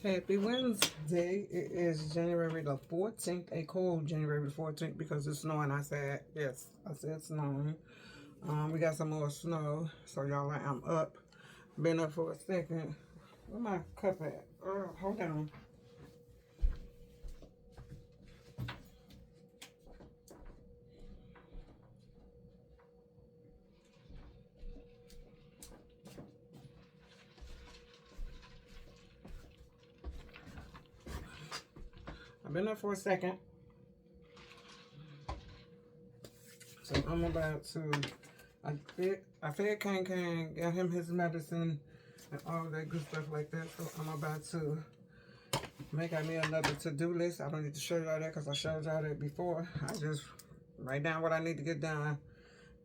Happy Wednesday. It is January the 14th, a cold January the 14th because it's snowing outside. Yes, I said snowing. We got some more snow, so y'all, I'm up. Been up for a second. Where my cup at? Hold on. I've been up for a second. So I'm about to, I fed Kang, got him his medicine and all that good stuff like that. So I'm about to make me another to-do list. I don't need to show y'all that because I showed y'all that before. I just write down what I need to get done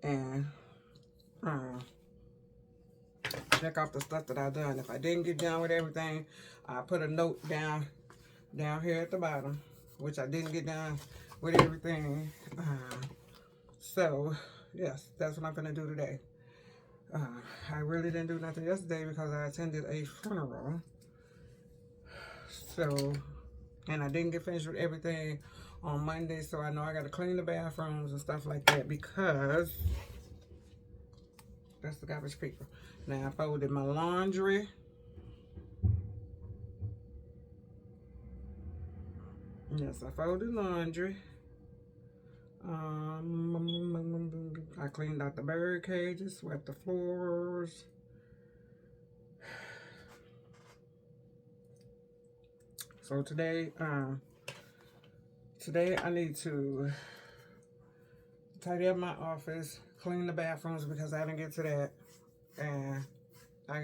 and check off the stuff that I've done. If I didn't get done with everything, I put a note down here at the bottom, which I didn't get done with everything. So yes, that's what I'm gonna do today. I really didn't do nothing yesterday because I attended a funeral. So, and I didn't get finished with everything on Monday, so I know I got to clean the bathrooms and stuff like that because that's the garbage people. Now I folded my laundry. Yes, I folded laundry. I cleaned out the bird cages, swept the floors. So today I need to tidy up my office, clean the bathrooms because I didn't get to that, and I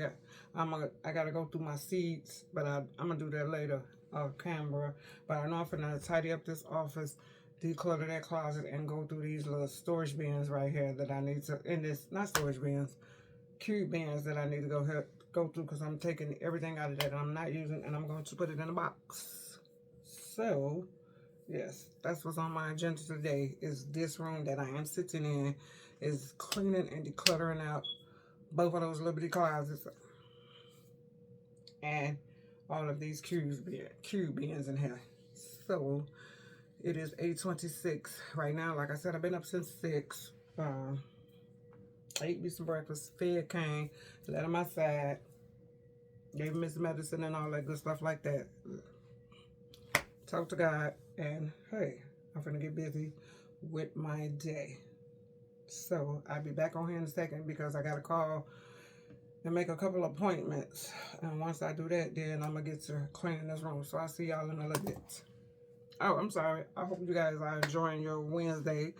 gotta go through my seats, but I'm gonna do that later off camera. But I know I'm gonna tidy up this office, declutter that closet, and go through these little storage bins right here that I need to, not storage bins, cube bins that I need to go through because I'm taking everything out of that I'm not using and I'm going to put it in a box. So yes, that's what's on my agenda today, is this room that I am sitting in, is cleaning and decluttering out both of those Liberty closets and all of these cube bins in here. So it is 8:26 right now. Like I said, I've been up since 6. Ate me some breakfast, fed Kane, let him outside, gave him his medicine and all that good stuff like that. Talk to God, and hey, I'm gonna get busy with my day. So I'll be back on here in a second because I got to call and make a couple appointments. And once I do that, then I'm gonna get to cleaning this room. So I'll see y'all in a little bit. Oh, I'm sorry. I hope you guys are enjoying your Wednesday.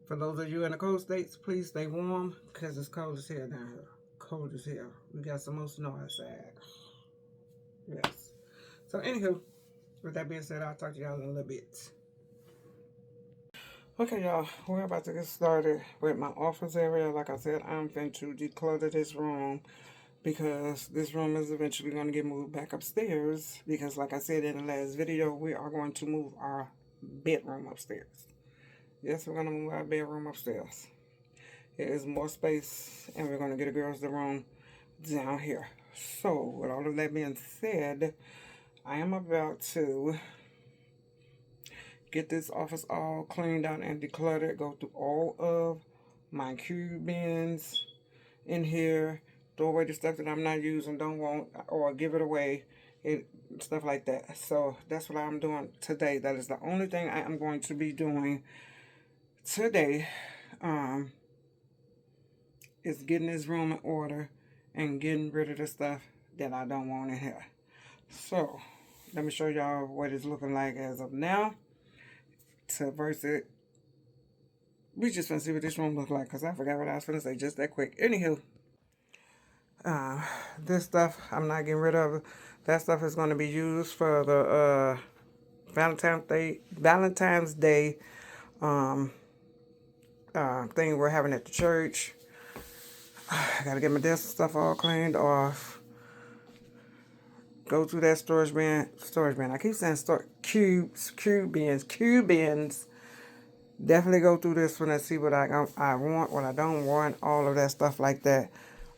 For those of you in the cold states, please stay warm because it's cold as hell down here. Cold as hell. We got some more snow outside. Yes. So anywho, with that being said, I'll talk to y'all in a little bit. Okay, y'all, we're about to get started with my office area. Like I said, I'm going to declutter this room because this room is eventually going to get moved back upstairs because, like I said in the last video, we are going to move our bedroom upstairs. Yes, we're going to move our bedroom upstairs. There is more space, and we're going to get a girls' room down here. So, with all of that being said, I am about to get this office all cleaned out and decluttered, go through all of my cube bins in here, throw away the stuff that I'm not using, don't want, or give it away, stuff like that. So that's what I'm doing today. That is the only thing I am going to be doing today, is getting this room in order and getting rid of the stuff that I don't want in here. So let me show y'all what it's looking like as of now to versus it. We just gonna see what this room looks like because I forgot what I was gonna say just that quick. Anywho, this stuff I'm not getting rid of. That stuff is going to be used for the Valentine's Day thing we're having at the church. I gotta get my desk stuff all cleaned off. Go through that storage bin. I keep saying cube bins. Definitely go through this one and see what I want, what I don't want, all of that stuff like that.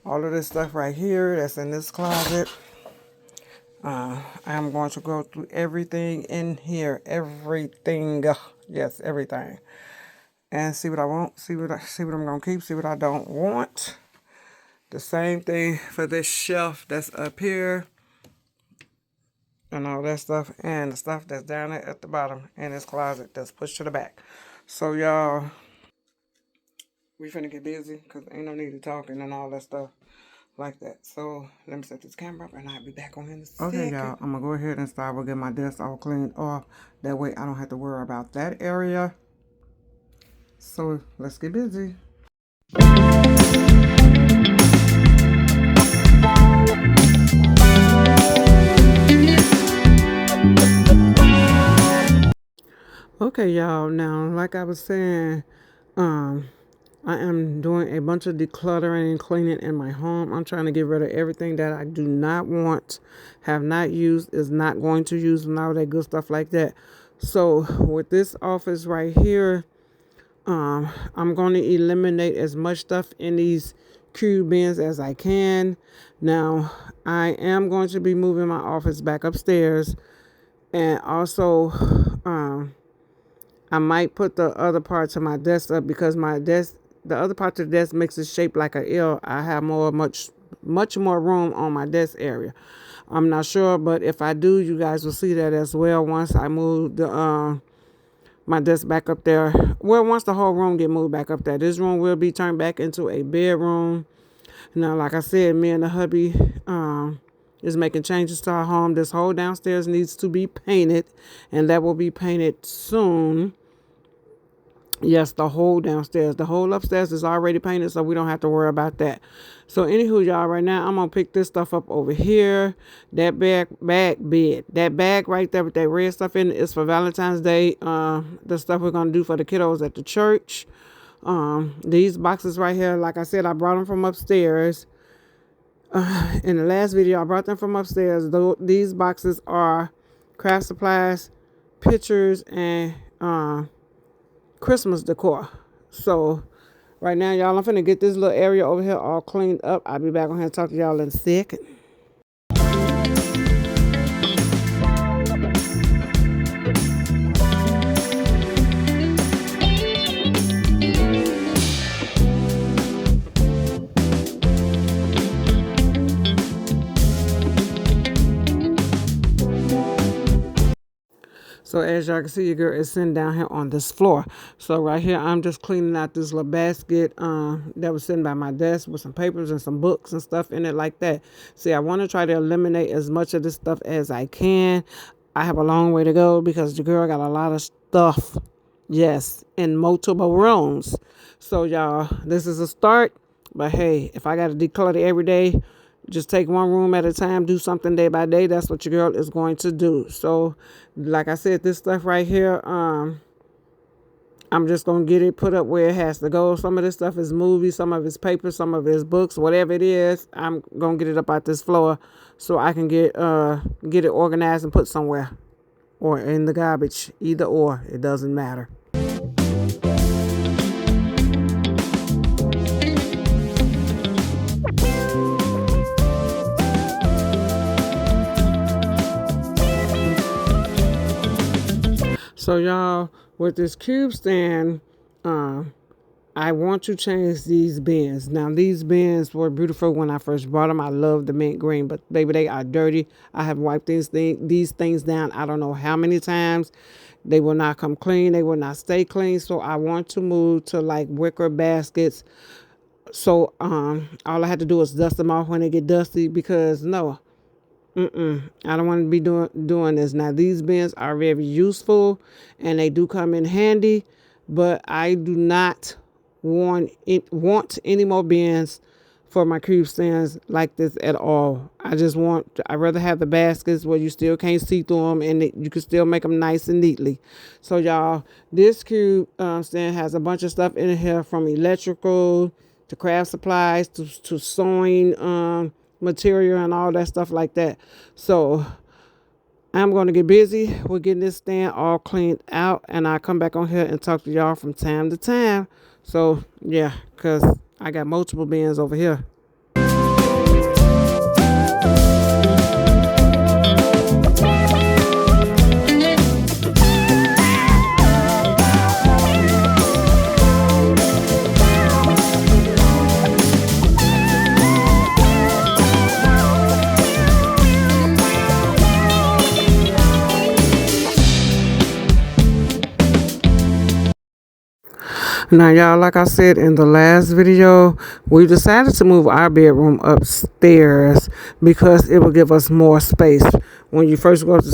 All of this stuff right here that's in this closet. I am going to go through everything in here, everything, yes, everything, and see what I want, see what I'm gonna keep, see what I don't want. The same thing for this shelf that's up here, and all that stuff, and the stuff that's down there at the bottom in this closet that's pushed to the back. So y'all, we finna get busy because ain't no need to talking and all that stuff like that. So let me set this camera up and I'll be back on in a second. Okay, y'all, I'm gonna go ahead and start with getting my desk all cleaned off. That way I don't have to worry about that area. So let's get busy. Okay, y'all, now like I was saying, I am doing a bunch of decluttering and cleaning in my home. I'm trying to get rid of everything that I do not want, have not used, is not going to use, and all that good stuff like that. So with this office right here, I'm going to eliminate as much stuff in these cube bins as I can. Now, I am going to be moving my office back upstairs, and also I might put the other parts of my desk up because my desk, the other part of the desk makes it shaped like a L. I have much more room on my desk area. I'm not sure, but if I do, you guys will see that as well once I move the my desk back up there. Well, once the whole room get moved back up there, this room will be turned back into a bedroom. Now, like I said, me and the hubby is making changes to our home. This whole downstairs needs to be painted, and that will be painted soon. Yes, the whole downstairs. The whole upstairs is already painted, so we don't have to worry about that. So, anywho, y'all, right now, I'm going to pick this stuff up over here. That bed. That bag right there with that red stuff in it is for Valentine's Day. The stuff we're going to do for the kiddos at the church. These boxes right here, like I said, I brought them from upstairs. In the last video, I brought them from upstairs. These boxes are craft supplies, pictures, and Christmas decor. So right now, y'all, I'm finna get this little area over here all cleaned up. I'll be back on here and talk to y'all in a second. So as y'all can see, your girl is sitting down here on this floor. So right here, I'm just cleaning out this little basket that was sitting by my desk with some papers and some books and stuff in it like that. See, I want to try to eliminate as much of this stuff as I can. I have a long way to go because the girl got a lot of stuff, yes, in multiple rooms. So y'all, this is a start. But hey, if I got to declutter every day, just take one room at a time, do something day by day. That's what your girl is going to do. So, like I said, this stuff right here, I'm just going to get it put up where it has to go. Some of this stuff is movies, some of it's paper, some of it's books, whatever it is. I'm going to get it up out this floor so I can get it organized and put somewhere or in the garbage. Either or, it doesn't matter. So y'all, with this cube stand, I want to change these bins. Now, these bins were beautiful when I first bought them. I love the mint green, but baby, they are dirty. I have wiped these things down I don't know how many times. They will not come clean. They will not stay clean. So I want to move to like wicker baskets. So all I have to do is dust them off when they get dusty because no. I don't want to be doing this. Now, these bins are very useful and they do come in handy, but I do not want any more bins for my cube stands like this at all. I'd rather have the baskets where you still can't see through them and you can still make them nice and neatly. So, y'all, this cube stand has a bunch of stuff in here from electrical to craft supplies to sewing material and all that stuff like that. So I'm going to get busy with getting this stand all cleaned out, and I'll come back on here and talk to y'all from time to time. So yeah, because I got multiple bins over here. Now, y'all, like I said in the last video, we decided to move our bedroom upstairs because it will give us more space. When you first go up the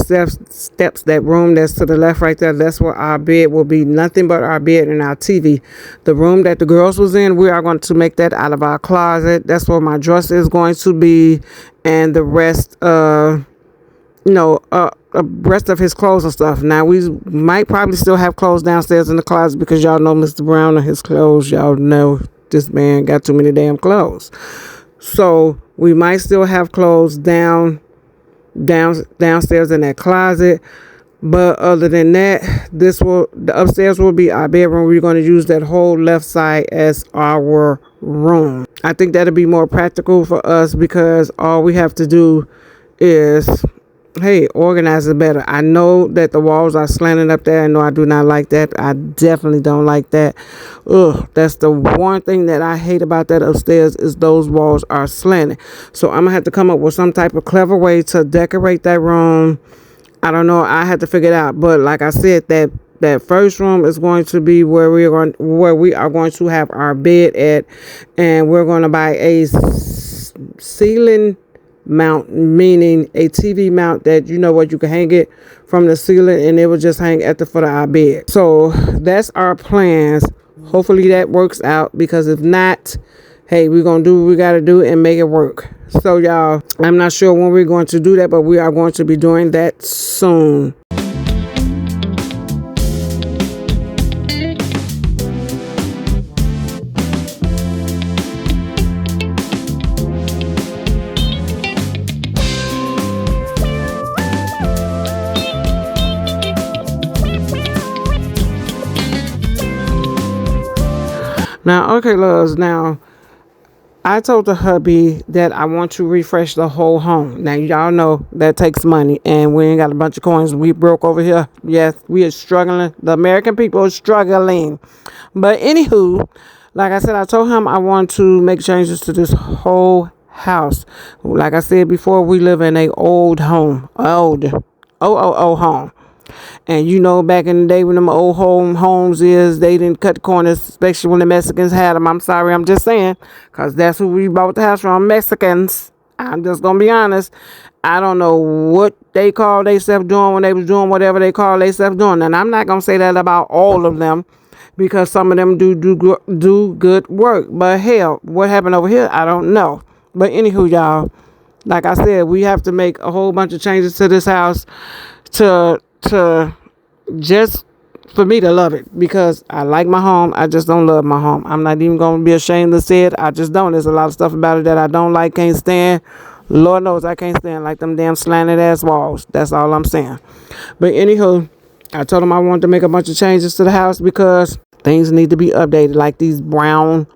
steps, that room that's to the left right there, that's where our bed will be. Nothing but our bed and our TV. The room that the girls was in, we are going to make that out of our closet. That's where my dresser is going to be, and the rest, rest of his clothes and stuff. Now, we might probably still have clothes downstairs in the closet because y'all know Mr. Brown and his clothes. Y'all know this man got too many damn clothes. So we might still have clothes downstairs in that closet. But other than that, the upstairs will be our bedroom. We're going to use that whole left side as our room. I think that'll be more practical for us because all we have to do is, hey, organize it better. I know that the walls are slanted up there. I know I do not like that. I definitely don't like that. Ugh, that's the one thing that I hate about that upstairs is those walls are slanted. So I'm going to have to come up with some type of clever way to decorate that room. I don't know. I had to figure it out. But like I said, that first room is going to be where we are going to have our bed at, and we're going to buy a ceiling mount, meaning a TV mount that you can hang it from the ceiling and it will just hang at the foot of our bed. So that's our plans. Hopefully that works out, because if not, hey, we're gonna do what we gotta do and make it work. So y'all, I'm not sure when we're going to do that, but we are going to be doing that soon. Now, okay, loves, now, I told the hubby that I want to refresh the whole home. Now, y'all know that takes money, and we ain't got a bunch of coins. We broke over here. Yes, we are struggling. The American people are struggling. But anywho, like I said, I told him I want to make changes to this whole house. Like I said before, we live in a old home. Old home. And back in the day when them old homes they didn't cut corners, especially when the Mexicans had them. I'm sorry, I'm just saying, because that's who we bought the house from, Mexicans. I'm just going to be honest. I don't know what they call themselves doing when they was doing whatever they call themselves doing. And I'm not going to say that about all of them, because some of them do good work. But hell, what happened over here, I don't know. But anywho, y'all, like I said, we have to make a whole bunch of changes to this house to just for me to love it, because I like my home. I just don't love my home. I'm not even going to be ashamed to say it. I just don't. There's a lot of stuff about it that I don't like, can't stand. Lord knows I can't stand like them damn slanted ass walls. That's all I'm saying. But anywho, I told him I wanted to make a bunch of changes to the house because things need to be updated, like these brown,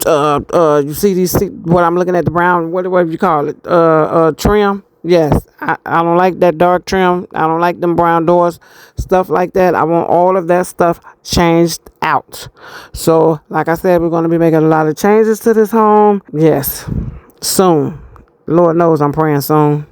you see these, what I'm looking at, the brown, whatever you call it, trim. Yes, I don't like that dark trim. I don't like them brown doors, stuff like that. I want all of that stuff changed out. So, like I said, we're going to be making a lot of changes to this home. Yes, soon. Lord knows I'm praying soon.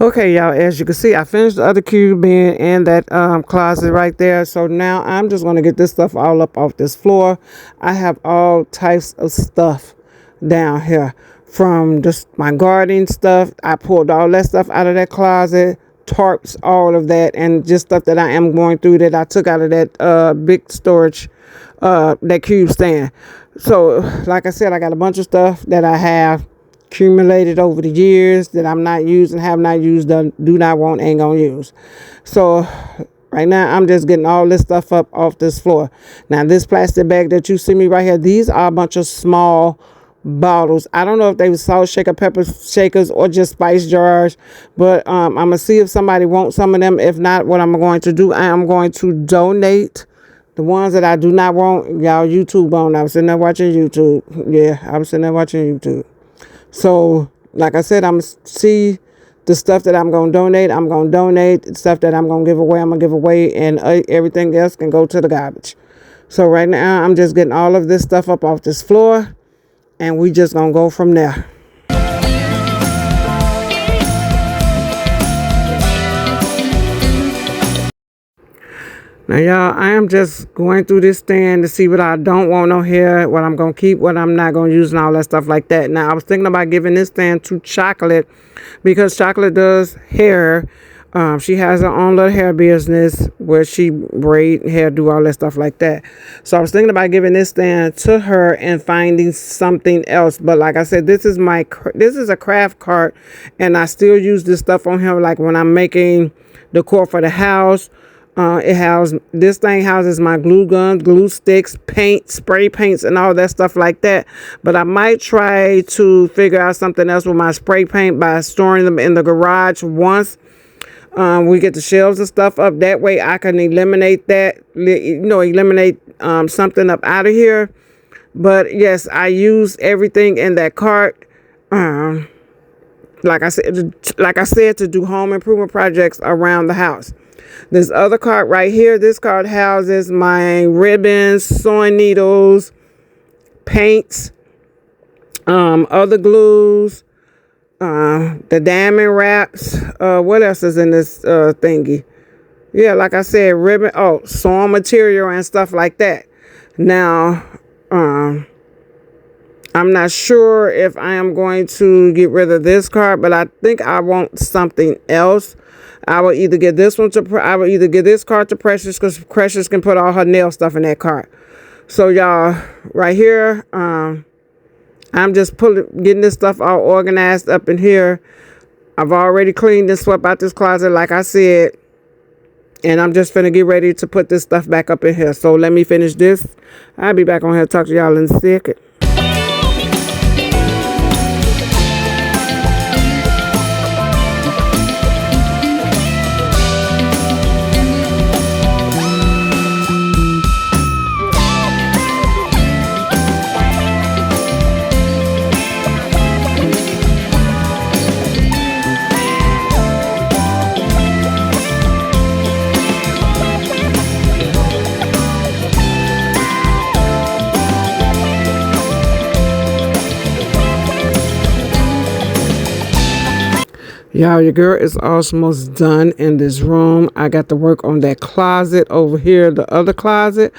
Okay, y'all, as you can see, I finished the other cube bin and that closet right there. So now I'm just going to get this stuff all up off this floor. I have all types of stuff down here, from just my gardening stuff. I pulled all that stuff out of that closet, tarps, all of that, and just stuff that I am going through that I took out of that big storage, that cube stand. So, like I said, I got a bunch of stuff that I have accumulated over the years that I'm not using, have not used, do not want, ain't gonna use. So right now I'm just getting all this stuff up off this floor. Now this plastic bag that you see me right here, these are a bunch of small bottles. I don't know if they were salt shaker, pepper shakers, or just spice jars, but I'm gonna see if somebody wants some of them. If not, what I'm going to do, I am going to donate the ones that I do not want. Y'all, YouTube on. I'm sitting there watching YouTube. Yeah, I'm sitting there watching YouTube. So, like I said, I'm going to see The stuff that I'm going to donate, I'm going to donate. The stuff that I'm going to give away, I'm going to give away. And everything else can go to the garbage. So right now, I'm just getting all of this stuff up off this floor. And we just going to go from there. Now, y'all, I am just going through this stand to see what I don't want on here, what I'm going to keep, what I'm not going to use, and all that stuff like that. Now, I was thinking about giving this stand to Chocolate because Chocolate does hair. She has her own little hair business where she braid hair, do all that stuff like that. So I was thinking about giving this stand to her and finding something else. But like I said, this is a craft cart, and I still use this stuff on here, like when I'm making decor for the house. This thing houses my glue guns, glue sticks, paint, spray paints, and all that stuff like that. But I might try to figure out something else with my spray paint by storing them in the garage once we get the shelves and stuff up. That way I can eliminate that, eliminate something up out of here. But yes, I use everything in that cart. Like I said, to do home improvement projects around the house. This other cart right here, this cart houses my ribbons, sewing needles, paints, other glues, the diamond wraps. What else is in this thingy? Yeah, like I said, ribbon, sewing material and stuff like that. Now, I'm not sure if I am going to get rid of this cart, but I think I want something else. I will either give this cart to Precious, because Precious can put all her nail stuff in that cart. So y'all, right here, I'm just getting this stuff all organized up in here. I've already cleaned and swept out this closet, like I said, and I'm just finna get ready to put this stuff back up in here. So let me finish this. I'll be back on here to talk to y'all in a second. Y'all, your girl is almost done in this room. I got to work on that closet over here, the other closet.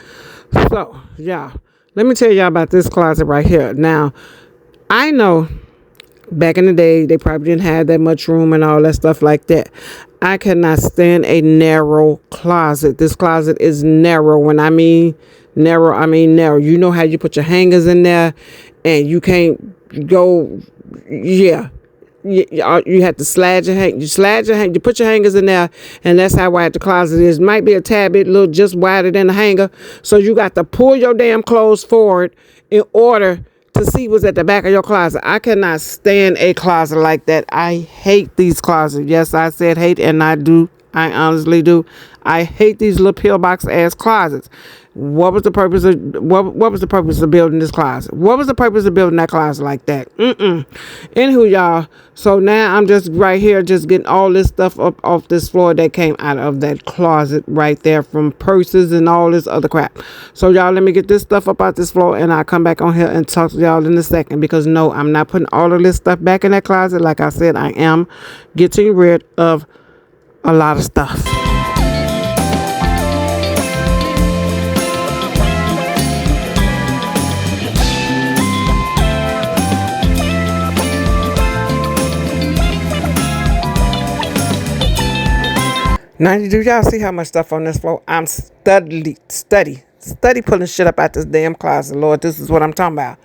So, y'all, let me tell y'all about this closet right here. Now, I know back in the day, they probably didn't have that much room and all that stuff like that. I cannot stand a narrow closet. This closet is narrow. When I mean narrow, I mean narrow. You know how you put your hangers in there and you can't go, yeah. You have to slide your you put your hangers in there, and that's how wide the closet is. Might be a tad bit little just wider than the hanger, so you got to pull your damn clothes forward in order to see what's at the back of your closet. I cannot stand a closet like that. I hate these closets. Yes, I said hate, and I honestly do. I hate these little pillbox ass closets. What was the purpose of building this closet? What was the purpose of building that closet like that? Anywho, y'all, so now I'm just right here just getting all this stuff up off this floor that came out of that closet right there, from purses and all this other crap. So y'all, let me get this stuff up out this floor, and I'll come back on here and talk to y'all in a second, because no, I'm not putting all of this stuff back in that closet. Like I said, I am getting rid of a lot of stuff. Now, do y'all see how much stuff on this floor? I'm steady pulling shit up out this damn closet. Lord, this is what I'm talking about.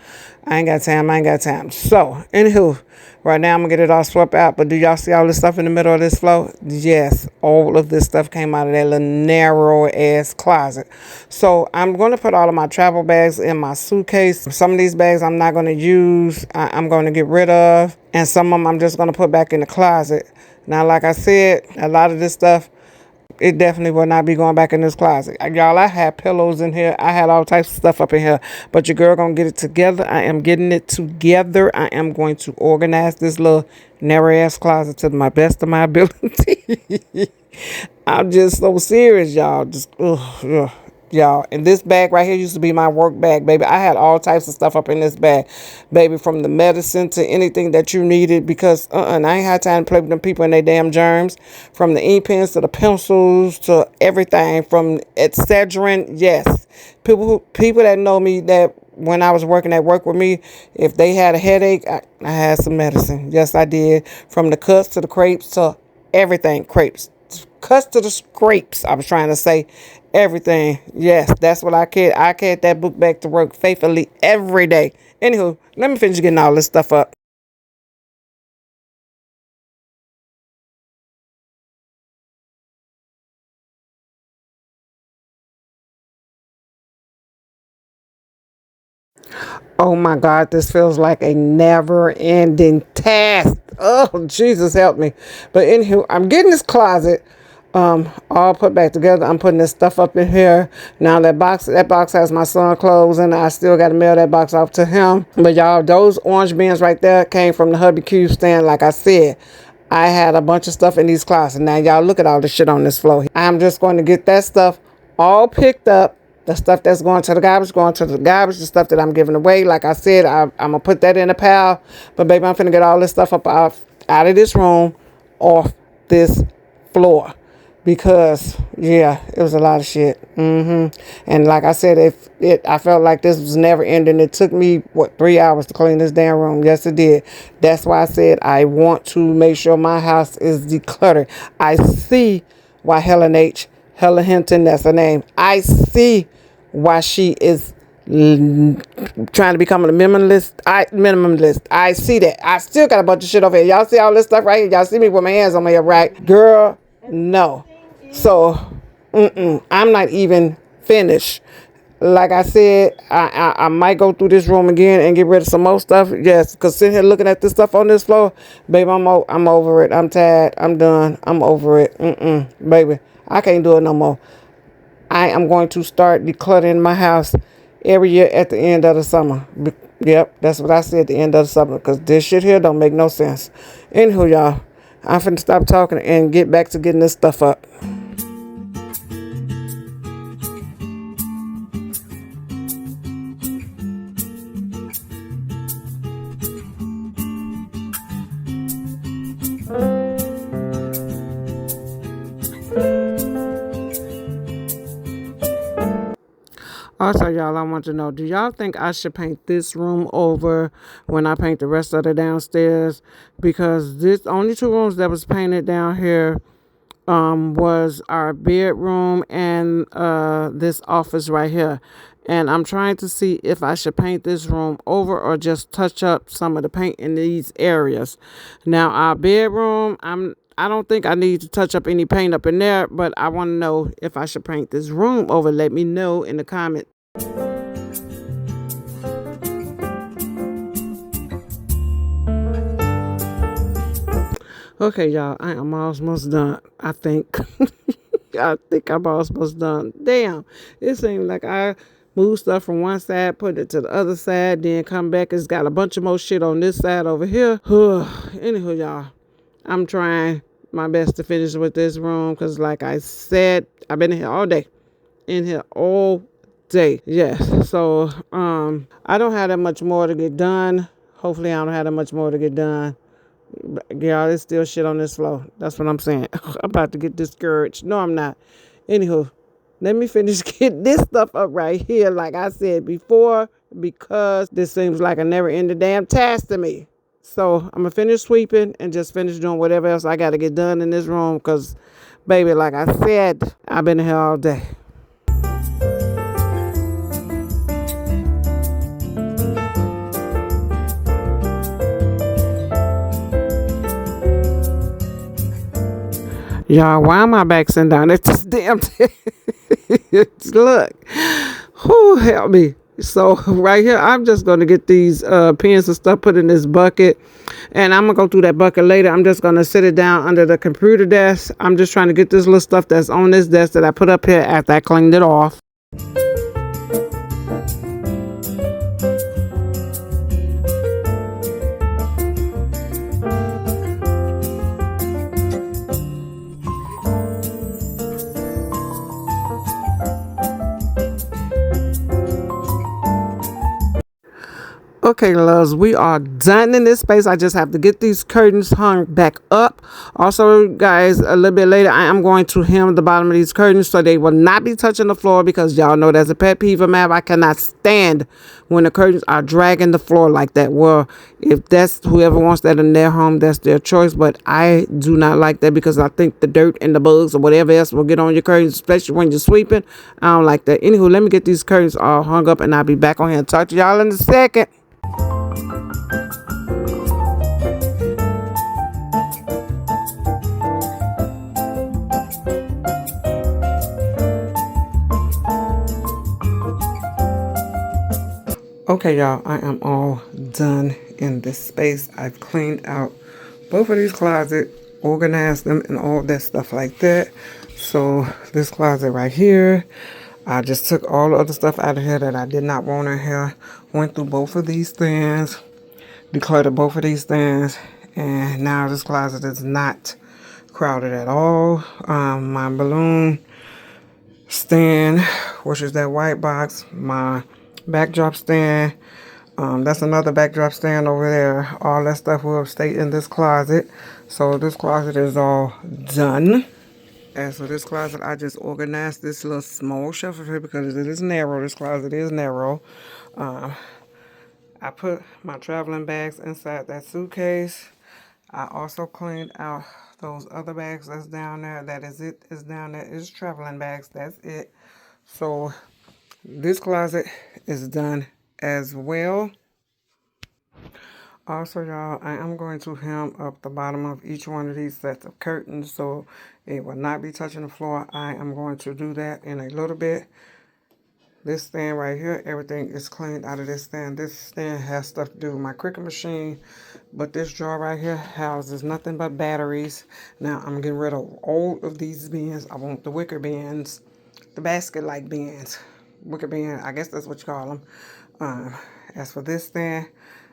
I ain't got time. So, anywho, right now I'm going to get it all swept out. But do y'all see all this stuff in the middle of this floor? Yes, all of this stuff came out of that little narrow-ass closet. So, I'm going to put all of my travel bags in my suitcase. Some of these bags I'm not going to use. I'm going to get rid of. And some of them I'm just going to put back in the closet. Now, like I said, a lot of this stuff It definitely will not be going back in this closet. Y'all, I had pillows in here. I had all types of stuff up in here. But your girl gonna get it together. I am getting it together. I am going to organize this little narrow-ass closet to my best of my ability. I'm just so serious, y'all. Just, ugh. Y'all, and this bag right here used to be my work bag, baby. I had all types of stuff up in this bag, baby, from the medicine to anything that you needed, because and I ain't had time to play with them people and their damn germs. From the ink pens to the pencils to everything, from Excedrin. Yes, people that know me, that when I was working at work with me, if they had a headache, I had some medicine. Yes, I did. From the cuts to the crepes to everything, crepes. Cuts to the scrapes, I was trying to say. Everything. Yes, that's what I carried. I carried that book back to work faithfully every day. Anywho, let me finish getting all this stuff up. Oh my God, this feels like a never-ending task. Oh, Jesus help me. But anywho, I'm getting this closet all put back together. I'm putting this stuff up in here. Now that box has my son clothes, and I still got to mail that box off to him. But y'all, those orange bins right there came from the Hubby Cube stand. Like I said, I had a bunch of stuff in these closets. Now y'all, look at all the shit on this floor. I'm just going to get that stuff all picked up. The stuff that's going to the garbage, going to the garbage. The stuff that I'm giving away, like I said, I'm going to put that in a pile. But baby, I'm finna get all this stuff up out of this room, off this floor. Because, yeah, it was a lot of shit. And like I said, I felt like this was never ending. It took me, 3 hours to clean this damn room. Yes, it did. That's why I said I want to make sure my house is decluttered. I see why Helen Hinton, that's her name. I see why she is trying to become a minimalist. I see that. I still got a bunch of shit over here. Y'all see all this stuff right here? Y'all see me with my hands on my head, right? Girl, no. So, I'm not even finished. Like I said, I might go through this room again and get rid of some more stuff. Yes, because sitting here looking at this stuff on this floor, baby, I'm over it. I'm tired. I'm done. I'm over it. Baby, I can't do it no more. I am going to start decluttering my house every year at the end of the summer. Yep, that's what I said, at the end of the summer, because this shit here don't make no sense. Anywho, y'all, I'm finna stop talking and get back to getting this stuff up. Also, y'all, I want to know, do y'all think I should paint this room over when I paint the rest of the downstairs? Because this only 2 rooms that was painted down here was our bedroom and this office right here. And I'm trying to see if I should paint this room over or just touch up some of the paint in these areas. Now, our bedroom, I don't think I need to touch up any paint up in there, but I want to know if I should paint this room over. Let me know in the comments. Okay, y'all, I am almost done, I think. I think I'm almost done. Damn, it seems like I move stuff from one side, put it to the other side, then come back. It's got a bunch of more shit on this side over here. Anywho, y'all, I'm trying my best to finish with this room, because like I said, I've been in here all day. Yes. So I don't have that much more to get done. Hopefully I don't have that much more to get done. Y'all, there's still shit on this floor. That's what I'm saying. I'm about to get discouraged. No, I'm not. Anywho, let me finish getting this stuff up right here, like I said before, because this seems like a never-ending damn task to me. So I'm going to finish sweeping and just finish doing whatever else I got to get done in this room, because, baby, like I said, I've been here all day. Y'all, why am I back sitting down at this damn Look. Who help me? So right here, I'm just going to get these pens and stuff put in this bucket. And I'm going to go through that bucket later. I'm just going to sit it down under the computer desk. I'm just trying to get this little stuff that's on this desk that I put up here after I cleaned it off. Okay, loves, we are done in this space. I just have to get these curtains hung back up. Also, guys, a little bit later, I am going to hem the bottom of these curtains so they will not be touching the floor, because y'all know that's a pet peeve of mine. I cannot stand when the curtains are dragging the floor like that. Well, if that's whoever wants that in their home, that's their choice. But I do not like that, because I think the dirt and the bugs or whatever else will get on your curtains, especially when you're sweeping. I don't like that. Anywho, let me get these curtains all hung up, and I'll be back on here and talk to y'all in a second. Okay, y'all, I am all done in this space. I've cleaned out both of these closets, organized them, and all that stuff like that. So this closet right here, I just took all the other stuff out of here that I did not want in here. Went through both of these things, decluttered both of these things, and now this closet is not crowded at all. My balloon stand, which is that white box, my backdrop stand, that's another backdrop stand over there. All that stuff will stay in this closet. So this closet is all done. And so this closet, I just organized this little small shelf here because it is narrow. This closet is narrow. I put my traveling bags inside that suitcase. I also cleaned out those other bags that's down there. That is it. It's down there. It's traveling bags. That's it. So this closet is done as well. Also, y'all, I am going to hem up the bottom of each one of these sets of curtains so it will not be touching the floor. I am going to do that in a little bit. This stand right here, everything is cleaned out of this stand. This stand has stuff to do with my Cricut machine, but this drawer right here houses nothing but batteries. Now, I'm getting rid of all of these bins. I want the wicker bins, the basket-like bins. Wicker bin, I guess that's what you call them. As for this stand,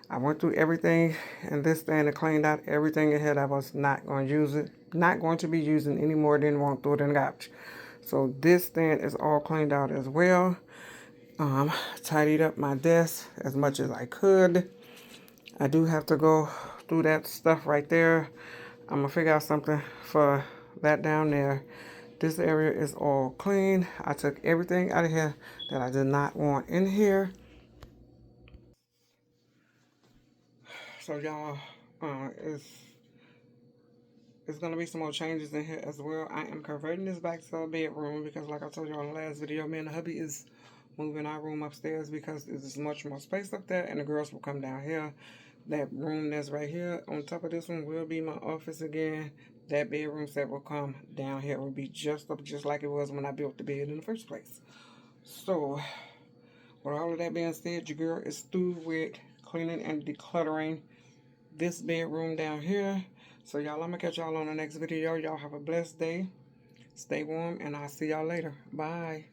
I went through everything in this stand and cleaned out everything in here that I was not going to use it. Not going to be using any more than want to throw it in the garbage. So this stand is all cleaned out as well. Tidied up my desk as much as I could. I do have to go through that stuff right there. I'm going to figure out something for that down there. This area is all clean. I took everything out of here that I did not want in here. So y'all, it's going to be some more changes in here as well. I am converting this back to a bedroom because, like I told you in the last video, me and the hubby is moving our room upstairs because there's much more space up there, and the girls will come down here. That room that's right here on top of this one will be my office again. That bedroom set will come down here. It will be just up just like it was when I built the bed in the first place. So, with all of that being said, your girl is through with cleaning and decluttering this bedroom down here. So, y'all, I'm going to catch y'all on the next video. Y'all have a blessed day. Stay warm, and I'll see y'all later. Bye.